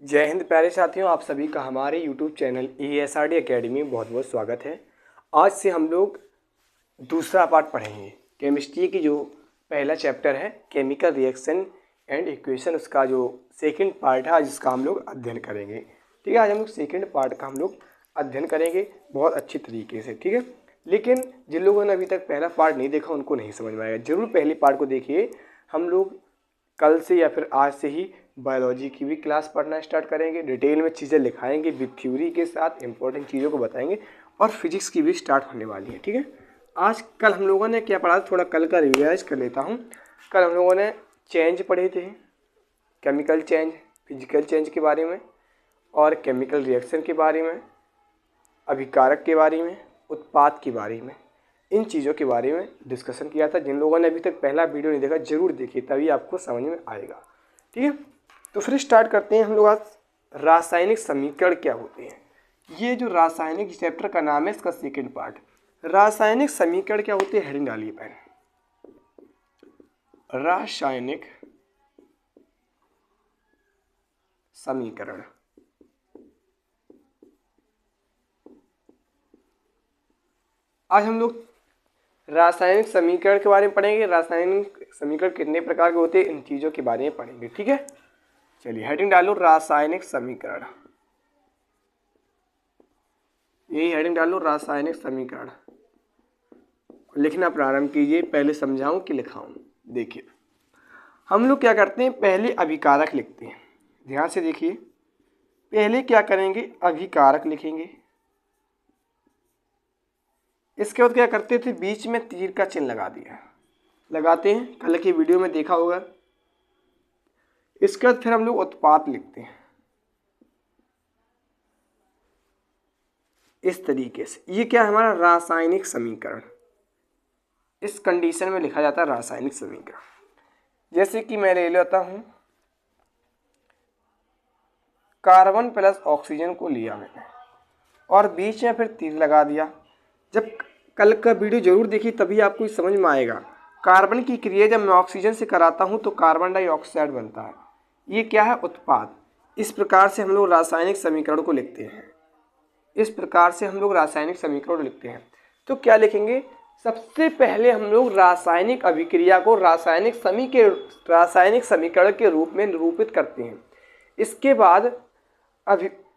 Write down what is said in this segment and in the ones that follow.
जय हिंद प्यारे साथियों, आप सभी का हमारे YouTube चैनल ESRD एकेडमी में बहुत बहुत स्वागत है। आज से हम लोग दूसरा पार्ट पढ़ेंगे। केमिस्ट्री की जो पहला चैप्टर है केमिकल रिएक्शन एंड इक्वेशन, उसका जो सेकंड पार्ट है आज इसका हम लोग अध्ययन करेंगे। ठीक है, आज हम लोग सेकंड पार्ट का हम लोग अध्ययन करेंगे बहुत अच्छी तरीके से। ठीक है, लेकिन जिन लोगों ने अभी तक पहला पार्ट नहीं देखा उनको नहीं समझ में आएगा। ज़रूर पहले पार्ट को देखिए। हम लोग कल से या फिर आज से ही बायोलॉजी की भी क्लास पढ़ना स्टार्ट करेंगे। डिटेल में चीज़ें लिखाएंगे, विद थ्योरी के साथ इंपॉर्टेंट चीज़ों को बताएंगे, और फिजिक्स की भी स्टार्ट होने वाली है। ठीक है, आज कल हम लोगों ने क्या पढ़ा, थोड़ा कल का रिवाइज कर लेता हूँ। कल हम लोगों ने चेंज पढ़े थे, केमिकल चेंज, फिजिकल चेंज के बारे में, और केमिकल रिएक्शन के बारे में, अभिकारक के बारे में, उत्पाद के बारे में, इन चीज़ों के बारे में डिस्कशन किया था। जिन लोगों ने अभी तक पहला वीडियो नहीं देखा जरूर देखिए, तभी आपको समझ में आएगा। ठीक है, तो फिर स्टार्ट करते हैं हम लोग आज। रासायनिक समीकरण क्या होते हैं, ये जो रासायनिक चैप्टर का नाम है इसका सेकंड पार्ट। रासायनिक समीकरण क्या होते हैं, हेडिंग डालिए पहले। रासायनिक समीकरण। आज हम लोग रासायनिक समीकरण के बारे में पढ़ेंगे। रासायनिक समीकरण कितने प्रकार के होते हैं, इन चीज़ों के बारे में पढ़ेंगे। ठीक है, चलिए हेडिंग डालो रासायनिक समीकरण। यही हेडिंग डालो रासायनिक समीकरण। लिखना प्रारंभ कीजिए, पहले समझाऊं कि लिखाऊं। देखिए हम लोग क्या करते हैं, पहले अभिकारक लिखते हैं। ध्यान से देखिए, पहले क्या करेंगे, अभिकारक लिखेंगे। इसके बाद क्या करते थे, बीच में तीर का चिन्ह लगा दिया, लगाते हैं, कल की वीडियो में देखा होगा। इसके बाद फिर हम लोग उत्पाद लिखते हैं इस तरीके से। ये क्या है, हमारा रासायनिक समीकरण। इस कंडीशन में लिखा जाता है रासायनिक समीकरण। जैसे कि मैं ले लेता हूं, कार्बन प्लस ऑक्सीजन को लिया मैंने और बीच में फिर तीर लगा दिया। जब कल का वीडियो जरूर देखिए, तभी आपको समझ में आएगा। कार्बन की क्रिया जब मैं ऑक्सीजन से कराता हूं तो कार्बन डाइऑक्साइड बनता है। ये क्या है, उत्पाद। इस प्रकार से हम लोग रासायनिक समीकरण को लिखते हैं। इस प्रकार से हम लोग रासायनिक समीकरण लिखते हैं। तो क्या लिखेंगे, सबसे पहले हम लोग रासायनिक अभिक्रिया को रासायनिक समीकरण के रूप में निरूपित करते हैं।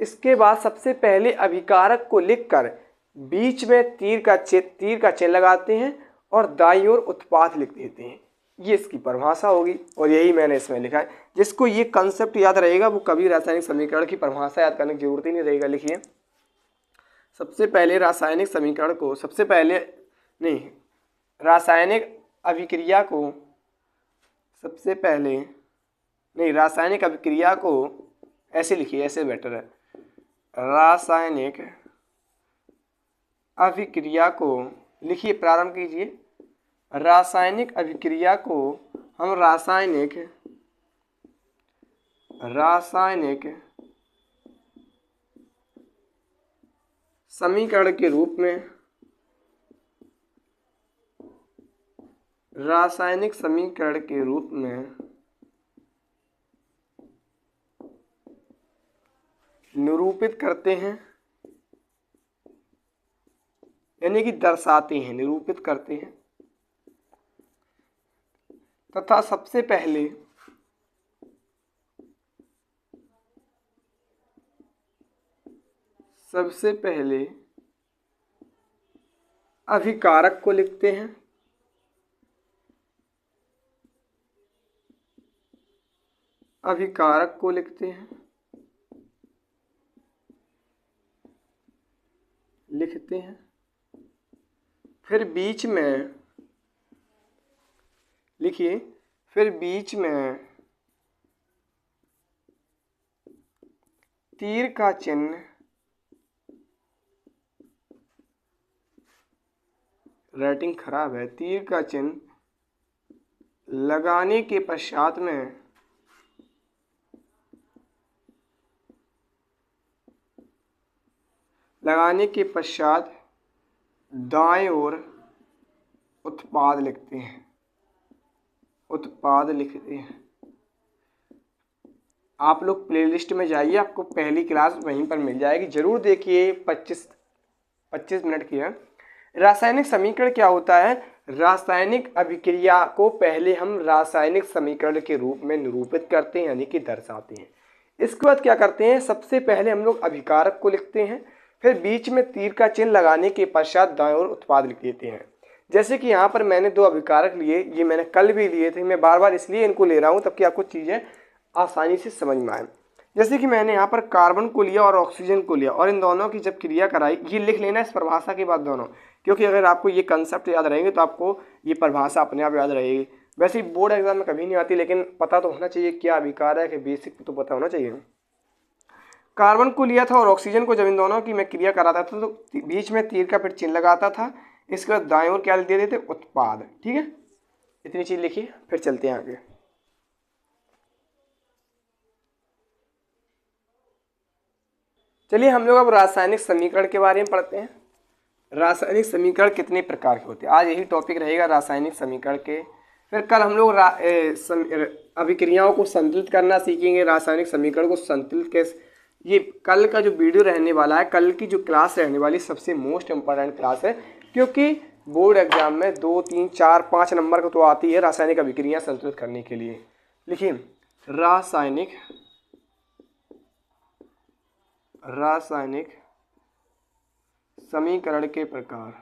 इसके बाद सबसे पहले अभिकारक को लिखकर बीच में तीर का चिन्ह लगाते हैं और दाईं ओर उत्पाद लिख देते हैं। ये इसकी परिभाषा होगी और यही मैंने इसमें लिखा है। जिसको ये कंसेप्ट याद रहेगा वो कभी रासायनिक समीकरण की परिभाषा याद करने की जरूरत ही नहीं रहेगा। लिखिए, सबसे पहले रासायनिक समीकरण को, सबसे पहले नहीं, रासायनिक अभिक्रिया को, सबसे पहले नहीं, रासायनिक अभिक्रिया को ऐसे लिखिए, ऐसे बेटर है। रासायनिक अभिक्रिया को लिखिए, प्रारंभ कीजिए। रासायनिक अभिक्रिया को हम रासायनिक समीकरण के रूप में, रासायनिक समीकरण के रूप में निरूपित करते हैं, यानी कि दर्शाते हैं, निरूपित करते हैं। तथा सबसे पहले अभिकारक को लिखते हैं। अभिकारक को लिखते हैं, लिखते हैं। फिर बीच में लिखिए, फिर बीच में तीर का चिन्ह, राइटिंग खराब है, तीर का चिन्ह लगाने के पश्चात में दाएं ओर उत्पाद लिखते हैं, उत्पाद लिखते हैं। आप लोग प्लेलिस्ट में जाइए, आपको पहली क्लास वहीं पर मिल जाएगी, ज़रूर देखिए। 25 मिनट की है। रासायनिक समीकरण क्या होता है? रासायनिक अभिक्रिया को पहले हम रासायनिक समीकरण के रूप में निरूपित करते हैं, यानी कि दर्शाते हैं। इसके बाद क्या करते हैं, सबसे पहले हम लोग अभिकारक को लिखते हैं, फिर बीच में तीर का चिन्ह लगाने के पश्चात दाएं ओर उत्पाद लिख देते हैं। जैसे कि यहाँ पर मैंने 2 अभिकारक लिए, ये मैंने कल भी लिए थे, मैं बार बार इसलिए इनको ले रहा हूँ ताकि आपको चीज़ें आसानी से समझ में आए। जैसे कि मैंने यहाँ पर कार्बन को लिया और ऑक्सीजन को लिया, और इन दोनों की जब क्रिया कराई, ये लिख लेना इस परिभाषा के बाद दोनों, क्योंकि अगर आपको ये कंसेप्ट याद रहेंगे तो आपको ये परिभाषा अपने आप याद रहेगी। वैसे ही बोर्ड एग्जाम में कभी नहीं आती, लेकिन पता तो होना चाहिए क्या अभिकारक है, बेसिक तो पता होना चाहिए। कार्बन को लिया था और ऑक्सीजन को, जब इन दोनों की मैं क्रिया कराता था तो बीच में तीर का फिर चिन्ह लगाता था, इसके बाद दाएं ओर क्या दे देते, उत्पाद। ठीक है, इतनी चीज लिखिए, फिर चलते हैं आगे। चलिए हम लोग अब रासायनिक समीकरण के बारे में पढ़ते हैं। रासायनिक समीकरण कितने प्रकार के होते हैं, आज यही टॉपिक रहेगा रासायनिक समीकरण के। फिर कल हम लोग अभिक्रियाओं को संतुलित करना सीखेंगे, रासायनिक समीकरण को संतुलित कैसे। ये कल का जो वीडियो रहने वाला है, कल की जो क्लास रहने वाली, सबसे मोस्ट इम्पॉर्टेंट क्लास है, क्योंकि बोर्ड एग्जाम में 2, 3, 4, 5 नंबर को तो आती है रासायनिक अभिक्रिया संतुलित करने के लिए। लिखिए, रासायनिक समीकरण के प्रकार।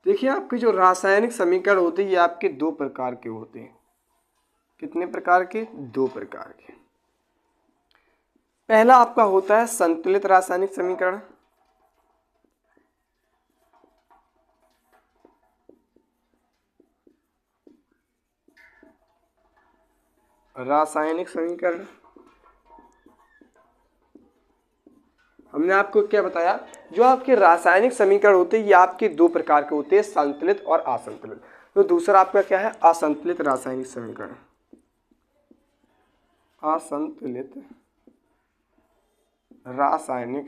देखिए, आपके जो रासायनिक समीकरण होते हैं ये आपके 2 प्रकार के होते हैं। कितने प्रकार के? 2 प्रकार के। पहला आपका होता है संतुलित रासायनिक समीकरण। रासायनिक समीकरण, हमने आपको क्या बताया, जो आपके रासायनिक समीकरण होते हैं ये आपके 2 प्रकार के होते हैं, संतुलित और असंतुलित। तो दूसरा आपका क्या है, असंतुलित रासायनिक समीकरण। असंतुलित रासायनिक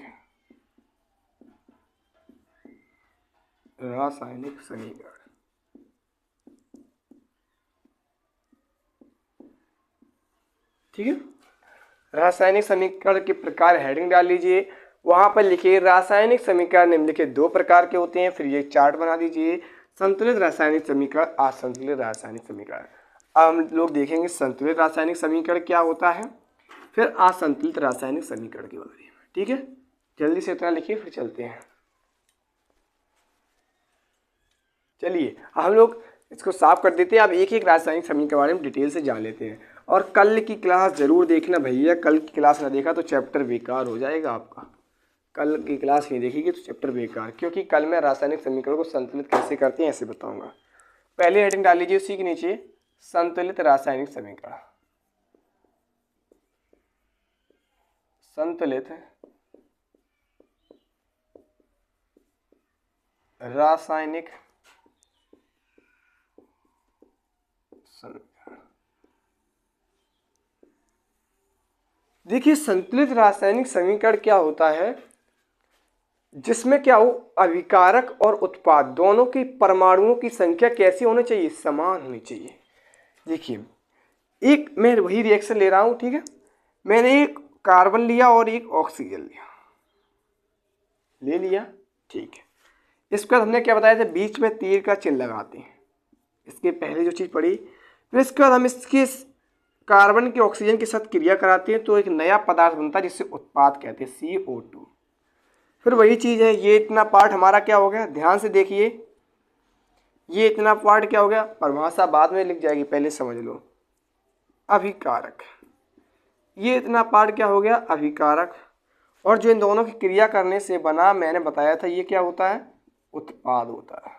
समीकरण। ठीक है, रासायनिक समीकरण के प्रकार हेडिंग डाल लीजिए, वहां पर लिखिए रासायनिक समीकरण निम्नलिखित 2 प्रकार के होते हैं, फिर ये चार्ट बना दीजिए, संतुलित रासायनिक समीकरण, असंतुलित रासायनिक समीकरण। अब हम लोग देखेंगे संतुलित रासायनिक समीकरण क्या होता है, फिर असंतुलित रासायनिक समीकरण के बारे में। ठीक है, जल्दी से इतना लिखिए, फिर चलते हैं। चलिए हम लोग इसको साफ कर देते हैं। अब एक एक रासायनिक समीकरण के बारे में डिटेल से जान लेते हैं, और कल की क्लास जरूर देखना भैया, कल की क्लास ना देखा तो चैप्टर बेकार हो जाएगा आपका। कल की क्लास नहीं देखिएगी तो चैप्टर बेकार, क्योंकि कल मैं रासायनिक समीकरण को संतुलित कैसे करते हैं ऐसे बताऊंगा। पहले हेडिंग डाल लीजिए उसी के नीचे, संतुलित रासायनिक समीकरण। संतुलित रासायनिक समीकरण। देखिए, संतुलित रासायनिक समीकरण क्या होता है, जिसमें क्या हो, अभिकारक और उत्पाद दोनों की परमाणुओं की संख्या कैसी होनी चाहिए, समान होनी चाहिए। देखिए, एक मैं वही रिएक्शन ले रहा हूं, ठीक है, मैंने एक कार्बन लिया और एक ऑक्सीजन ले लिया, ठीक है। इसके बाद हमने क्या बताया था, बीच में तीर का चिन्ह लगाते हैं, इसके पहले जो चीज़ पड़ी। फिर इसके बाद हम इसके कार्बन के ऑक्सीजन के साथ क्रिया कराते हैं तो एक नया पदार्थ बनता है जिससे उत्पाद कहते हैं, CO2। फिर वही चीज़ है, ये इतना पार्ट हमारा क्या हो गया, ध्यान से देखिए, ये इतना पार्ट क्या हो गया, परिभाषा बाद में लिख जाएगी, पहले समझ लो, अभिकारक। ये इतना पार्ट क्या हो गया, अभिकारक, और जो इन दोनों की क्रिया करने से बना, मैंने बताया था ये क्या होता है, उत्पाद होता है।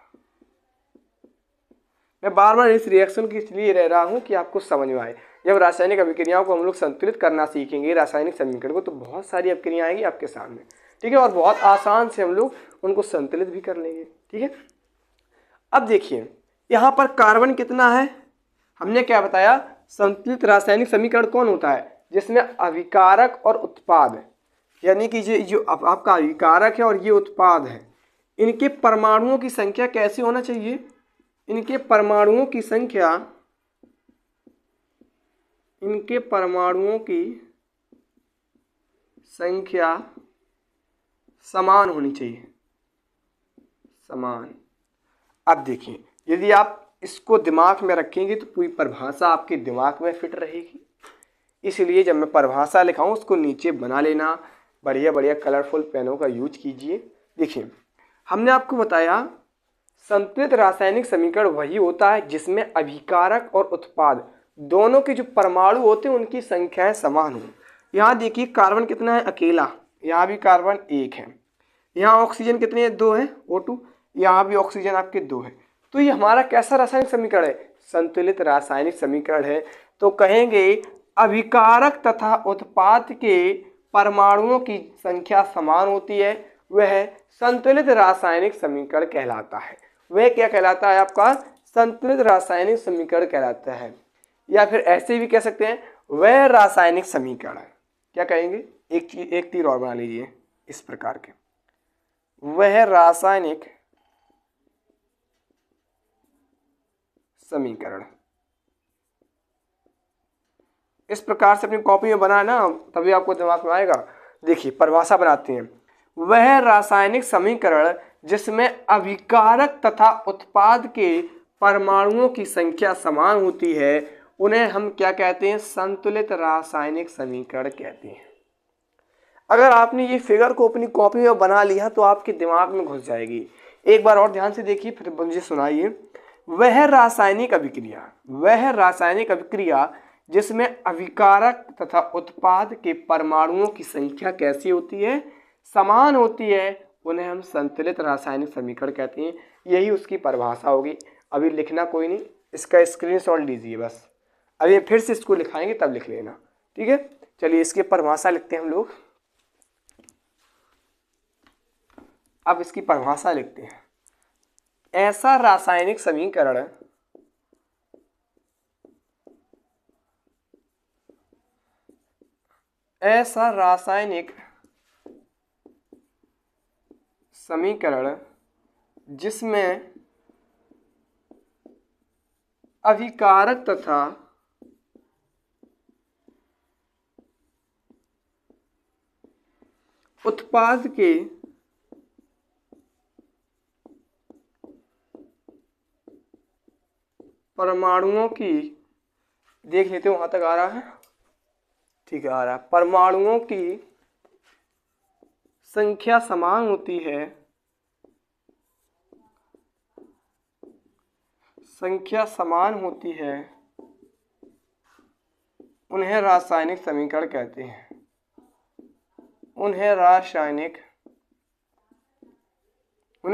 मैं बार बार इस रिएक्शन की इसलिए रह रहा हूँ कि आपको समझ में आए। जब रासायनिक अभिक्रियाओं को हम लोग संतुलित करना सीखेंगे, रासायनिक समीकरण को, तो बहुत सारी अभिक्रियाएं आएंगी आपके सामने, ठीक है, और बहुत आसान से हम लोग उनको संतुलित भी कर लेंगे। ठीक है, अब देखिए यहाँ पर कार्बन कितना है, हमने क्या बताया, संतुलित रासायनिक समीकरण कौन होता है, जिसमें अभिकारक और उत्पाद है, यानी कि ये जो आपका अभिकारक है और ये उत्पाद है, इनके परमाणुओं की संख्या कैसी होना चाहिए, इनके परमाणुओं की संख्या, इनके परमाणुओं की संख्या समान होनी चाहिए, समान। अब देखिए, यदि आप इसको दिमाग में रखेंगे तो पूरी परिभाषा आपके दिमाग में फिट रहेगी। इसलिए जब मैं परिभाषा लिखाऊं उसको नीचे बना लेना, बढ़िया बढ़िया कलरफुल पेनों का यूज कीजिए। देखिए, हमने आपको बताया संतुलित रासायनिक समीकरण वही होता है जिसमें अभिकारक और उत्पाद दोनों के जो परमाणु होते हैं उनकी संख्याएं समान हो। यहाँ देखिए कार्बन कितना है, अकेला, यहाँ भी कार्बन 1 है, यहाँ ऑक्सीजन कितने हैं, 2 है, O2, यहाँ भी ऑक्सीजन आपके 2 है। तो ये हमारा कैसा रासायनिक समीकरण है, संतुलित रासायनिक समीकरण है। तो कहेंगे अभिकारक तथा उत्पाद के परमाणुओं की संख्या समान होती है, वह संतुलित रासायनिक समीकरण कहलाता है। वह क्या कहलाता है, आपका संतुलित रासायनिक समीकरण कहलाता है। या फिर ऐसे भी कह सकते हैं वह रासायनिक समीकरण। क्या कहेंगे, एक तीर और बना लीजिए इस प्रकार के, वह रासायनिक समीकरण। इस प्रकार से अपनी कॉपी में बनाए ना, तभी आपको दिमाग में आएगा। देखिए परिभाषा बनाते हैं, वह रासायनिक समीकरण जिसमें अभिकारक तथा उत्पाद के परमाणुओं की संख्या समान होती है उन्हें हम क्या कहते हैं, संतुलित रासायनिक समीकरण कहते हैं। अगर आपने ये फिगर को अपनी कॉपी में बना लिया तो आपके दिमाग में घुस जाएगी। एक बार और ध्यान से देखिए, फिर मुझे सुनाइए। वह रासायनिक अभिक्रिया, वह रासायनिक अभिक्रिया जिसमें अभिकारक तथा उत्पाद के परमाणुओं की संख्या कैसी होती है, समान होती है, उन्हें हम संतुलित रासायनिक समीकरण कहते हैं। यही उसकी परिभाषा होगी। अभी लिखना कोई नहीं, इसका स्क्रीनशॉट लीजिए बस। अभी फिर से इसको लिखाएंगे तब लिख लेना, ठीक है। चलिए इसकी परिभाषा लिखते हैं हम लोग। अब इसकी परिभाषा लिखते हैं, ऐसा रासायनिक समीकरण ऐसा रासायनिक समीकरण जिसमें अभिकारक तथा उत्पाद के परमाणुओं की, देख लेते हो वहां तक आ रहा है, ठीक है आ रहा है, परमाणुओं की संख्या समान होती है, संख्या समान होती है, उन्हें रासायनिक समीकरण कहते हैं। उन्हें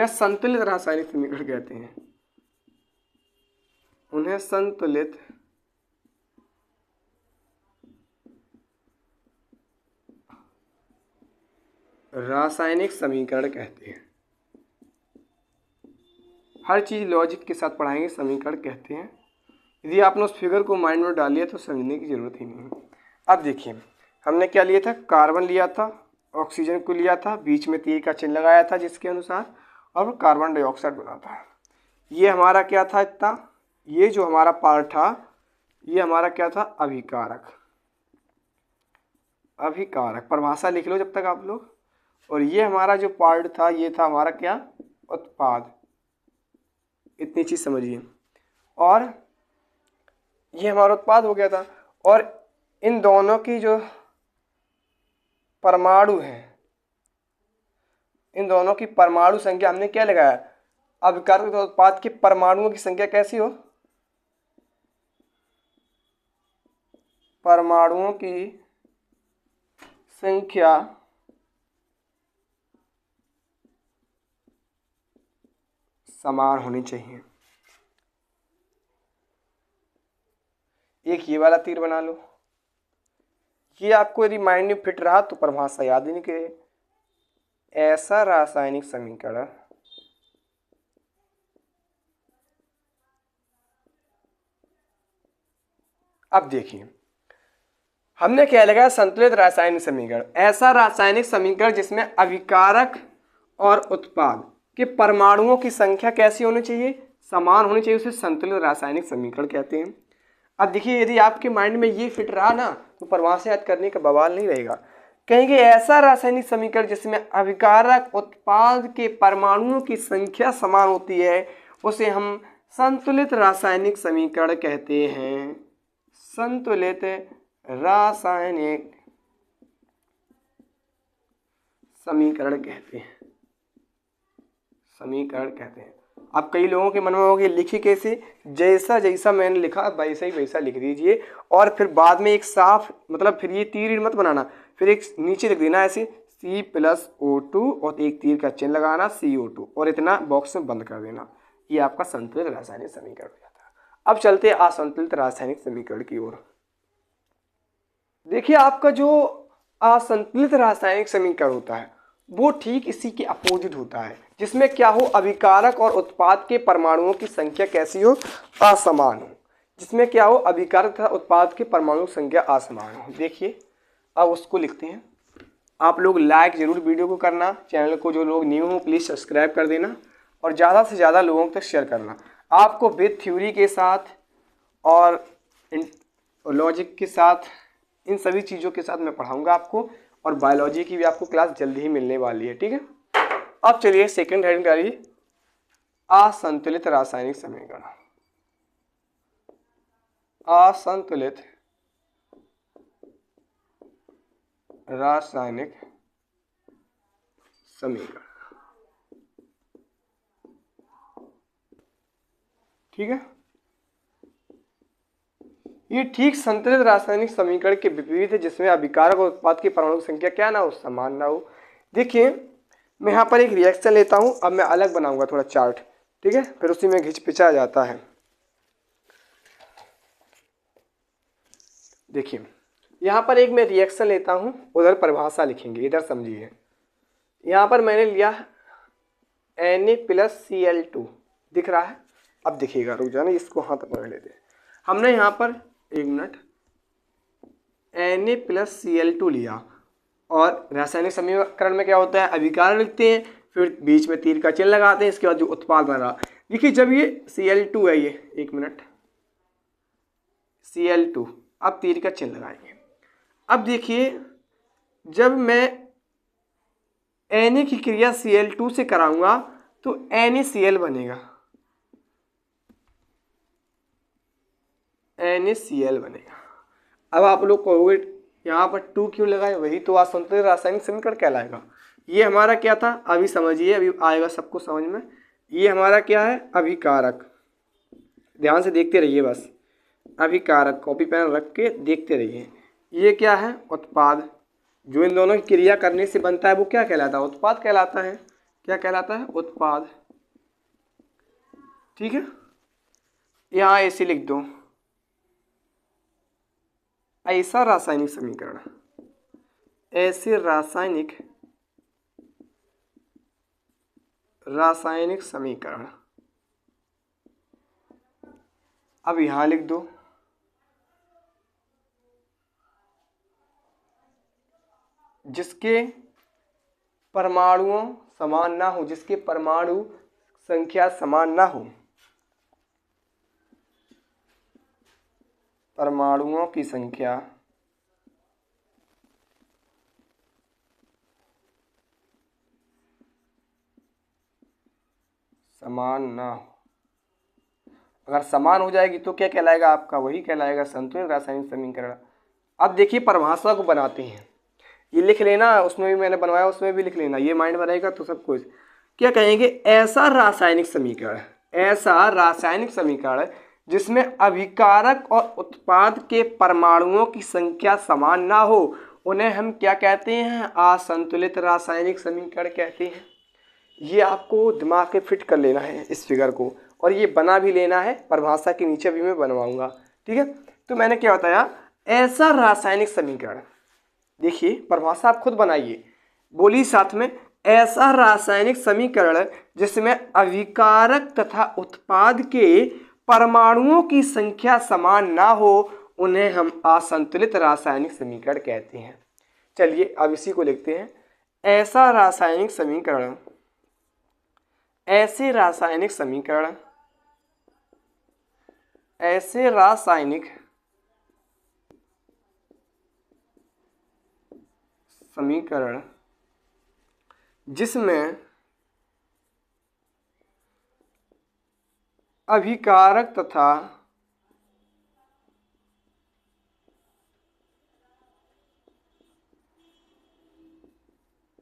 संतुलित रासायनिक समीकरण कहते हैं। उन्हें संतुलित रासायनिक समीकरण कहते हैं। हर चीज़ लॉजिक के साथ पढ़ाएंगे, समीकरण कहते हैं। यदि आपने उस फिगर को माइंड में डाल लिया तो समझने की ज़रूरत ही नहीं है। अब देखिए हमने क्या लिया था, कार्बन लिया था, ऑक्सीजन को लिया था, बीच में तीर का चिन्ह लगाया था जिसके अनुसार, और कार्बन डाइऑक्साइड बना था। ये हमारा क्या था इतना, ये जो हमारा पार्ट था ये हमारा क्या था, अभिकारक। अभिकारक परिभाषा लिख लो जब तक आप लोग। और ये हमारा जो पार्ट था ये था हमारा क्या, उत्पाद। इतनी चीज़ समझिए। और ये हमारा उत्पाद हो गया था। और इन दोनों की जो परमाणु हैं, इन दोनों की परमाणु संख्या हमने क्या लगाया, अभिकारक और उत्पाद के परमाणुओं की संख्या कैसी हो, परमाणुओं की संख्या समान होनी चाहिए। एक ये वाला तीर बना लो। ये आपको यदि माइंड में फिट रहा तो परिभाषा याद ही नहीं करे। ऐसा रासायनिक समीकरण अब देखिए हमने क्या लगाया, संतुलित रासायनिक समीकरण। ऐसा रासायनिक समीकरण जिसमें अभिकारक और उत्पाद कि परमाणुओं की संख्या कैसी होनी चाहिए, समान होनी चाहिए, उसे संतुलित रासायनिक समीकरण कहते हैं। अब देखिए यदि आपके माइंड में ये फिट रहा ना तो प्रवाह से याद करने का बवाल नहीं रहेगा। कहेंगे ऐसा रासायनिक समीकरण जिसमें अभिकारक उत्पाद के परमाणुओं की संख्या समान होती है उसे हम संतुलित रासायनिक समीकरण कहते हैं। संतुलित रासायनिक समीकरण कहते हैं, समीकरण कहते हैं। अब कई लोगों के मन में होगी लिखी कैसे, जैसा जैसा मैंने लिखा वैसा ही वैसा लिख दीजिए और फिर बाद में एक साफ मतलब फिर ये तीर मत बनाना, फिर एक नीचे लिख देना ऐसे C+O2 और एक तीर का चिन्ह लगाना CO2 और इतना बॉक्स में बंद कर देना। ये आपका संतुलित रासायनिक समीकरण हो जाता है। अब चलते हैं असंतुलित रासायनिक समीकरण की ओर। देखिए आपका जो असंतुलित रासायनिक समीकरण होता है वो ठीक इसी के अपोजिट होता है, जिसमें क्या हो, अभिकारक और उत्पाद के परमाणुओं की संख्या कैसी हो, असमान हो। जिसमें क्या हो, अभिकारक तथा उत्पाद के परमाणुओं की संख्या असमान हो। देखिए अब उसको लिखते हैं। आप लोग लाइक जरूर वीडियो को करना, चैनल को जो लोग न्यू हो प्लीज़ सब्सक्राइब कर देना और ज़्यादा से ज़्यादा लोगों तक शेयर करना। आपको विद थ्योरी के साथ और लॉजिक के साथ इन सभी चीज़ों के साथ मैं पढ़ाऊंगा आपको, और बायोलॉजी की भी आपको क्लास जल्दी ही मिलने वाली है, ठीक है। अब चलिए सेकंड हेडिंग करिए, असंतुलित रासायनिक समीकरण। असंतुलित रासायनिक समीकरण, ठीक है। ये ठीक संतुलित रासायनिक समीकरण के विपरीत है, जिसमें अभिकारक और उत्पाद की परमाणु संख्या क्या ना हो, समान ना हो। देखिए मैं यहाँ पर एक रिएक्शन लेता हूँ, अब मैं अलग बनाऊंगा थोड़ा चार्ट, ठीक है, फिर उसी में घिचपिचा जाता है। देखिए यहाँ पर एक मैं रिएक्शन लेता हूँ, उधर परिभाषा लिखेंगे, इधर समझिए। यहाँ पर मैंने लिया Na+Cl2 दिख रहा है। अब दिखेगा, रुक जाना, इसको हाथ पकड़ लेते हैं। हमने यहाँ पर एक मिनट Na+Cl2 लिया और रासायनिक समीकरण में क्या होता है, अभिकारक लिखते हैं, फिर बीच में तीर का चिन्ह लगाते हैं, इसके बाद जो उत्पाद बन रहा। देखिए जब ये Cl2 है, ये एक मिनट Cl2, अब तीर का चिन्ह लगाएंगे। अब देखिए जब मैं Na की क्रिया Cl2 से कराऊंगा तो NaCl बनेगा, NaCl बनेगा। अब आप लोग कहोगे यहाँ पर 2 क्यों लगाए, वही तो असंतुलित रासायनिक समीकरण कहलाएगा। ये हमारा क्या था, अभी समझिए, अभी आएगा सबको समझ में। ये हमारा क्या है, अभिकारक, ध्यान से देखते रहिए बस, अभिकारक कॉपी पेन रख के देखते रहिए। ये क्या है, उत्पाद, जो इन दोनों की क्रिया करने से बनता है वो क्या कहलाता है, उत्पाद कहलाता है। क्या कहलाता है, उत्पाद, ठीक है। यहाँ ऐसे लिख दो, ऐसा रासायनिक समीकरण, ऐसे रासायनिक समीकरण। अब यहाँ लिख दो जिसके परमाणुओं समान ना हो, जिसके परमाणु संख्या समान ना हो, परमाणुओं की संख्या समान ना हो। अगर समान हो जाएगी तो क्या कहलाएगा आपका, वही कहलाएगा संतुलित रासायनिक समीकरण। अब देखिए परिभाषा को बनाते हैं, ये लिख लेना, उसमें भी मैंने बनवाया, उसमें भी लिख लेना, ये माइंड में रहेगा तो सब कुछ। क्या कहेंगे, ऐसा रासायनिक समीकरण, ऐसा रासायनिक समीकरण जिसमें अभिकारक और उत्पाद के परमाणुओं की संख्या समान ना हो, उन्हें हम क्या कहते हैं, असंतुलित रासायनिक समीकरण कहते हैं। ये आपको दिमाग में फिट कर लेना है इस फिगर को, और ये बना भी लेना है, परिभाषा के नीचे भी मैं बनवाऊंगा, ठीक है। तो मैंने क्या बताया, ऐसा रासायनिक समीकरण, देखिए परिभाषा आप खुद बनाइए, बोलिए साथ में, ऐसा रासायनिक समीकरण जिसमें अभिकारक तथा उत्पाद के परमाणुओं की संख्या समान ना हो, उन्हें हम असंतुलित रासायनिक समीकरण कहते हैं। चलिए अब इसी को लिखते हैं, ऐसा रासायनिक समीकरण ऐसे रासायनिक समीकरण जिसमें अभिकारक तथा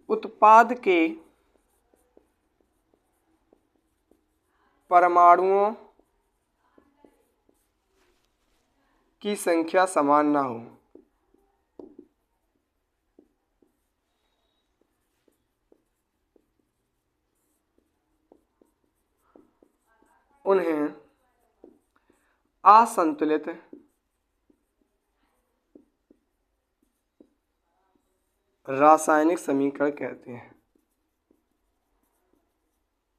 उत्पाद के परमाणुओं की संख्या समान ना हो। उन्हें असंतुलित रासायनिक समीकरण कहते हैं।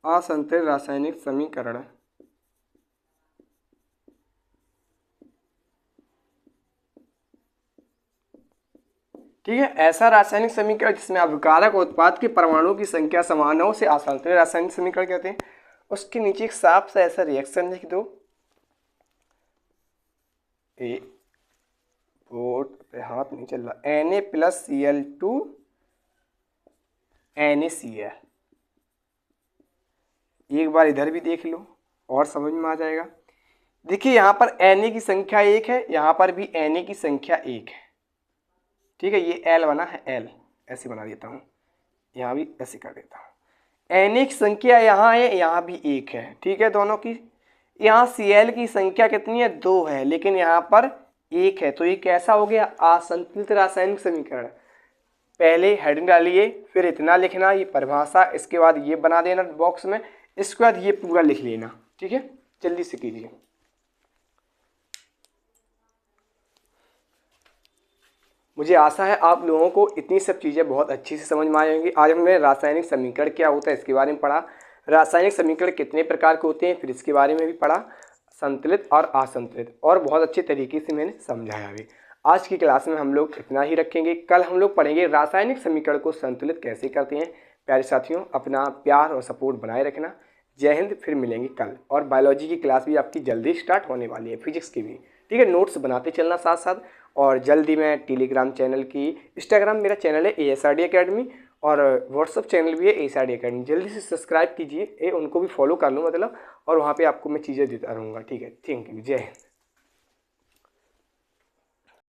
असंतुलित रासायनिक समीकरण ठीक है। ऐसा रासायनिक समीकरण जिसमें अभिकारक उत्पाद के परमाणुओं की संख्या समान हो उसे असंतुलित रासायनिक समीकरण कहते हैं। उसके नीचे एक साफ सा ऐसा रिएक्शन लिख दो, बोर्ड पे हाथ नहीं चल रहा, Na+Cl2 NaCl। एक बार इधर भी देख लो और समझ में आ जाएगा। देखिए यहाँ पर Na की संख्या 1 है, यहाँ पर भी Na की संख्या 1 है। ठीक है, ये L बना है, L ऐसे बना देता हूँ, यहाँ भी ऐसे कर देता हूँ। Na की संख्या यहाँ है, यहाँ भी 1 है। ठीक है, दोनों की। यहाँ Cl की संख्या कितनी है, 2 है, लेकिन यहाँ पर 1 है, तो ये कैसा हो गया, असंतुलित रासायनिक समीकरण। पहले हेडिंग डालिए, फिर इतना लिखना, ये परिभाषा, इसके बाद ये बना देना बॉक्स में, इसके बाद ये पूरा लिख लेना। ठीक है, जल्दी से कीजिए। मुझे आशा है आप लोगों को इतनी सब चीज़ें बहुत अच्छी से समझ में आ जाएंगी। आज हमने रासायनिक समीकरण क्या होता है इसके बारे में पढ़ा, रासायनिक समीकरण कितने प्रकार के होते हैं फिर इसके बारे में भी पढ़ा, संतुलित और असंतुलित, और बहुत अच्छे तरीके से मैंने समझाया भी। आज की क्लास में हम लोग इतना ही रखेंगे। कल हम लोग पढ़ेंगे रासायनिक समीकरण को संतुलित कैसे करते हैं। प्यारे साथियों, अपना प्यार और सपोर्ट बनाए रखना। जय हिंद, फिर मिलेंगे कल। और बायोलॉजी की क्लास भी आपकी जल्दी स्टार्ट होने वाली है, फिजिक्स की भी। ठीक है, नोट्स बनाते चलना साथ साथ। और जल्दी मैं टेलीग्राम चैनल की, इंस्टाग्राम मेरा चैनल है ASRD अकेडमी, और व्हाट्सअप चैनल भी है ASRD अकेडमी। जल्दी से सब्सक्राइब कीजिए, उनको भी फॉलो कर लो मतलब, और वहाँ पे आपको मैं चीज़ें देता रहूँगा। ठीक है, थैंक यू, जय हिंद।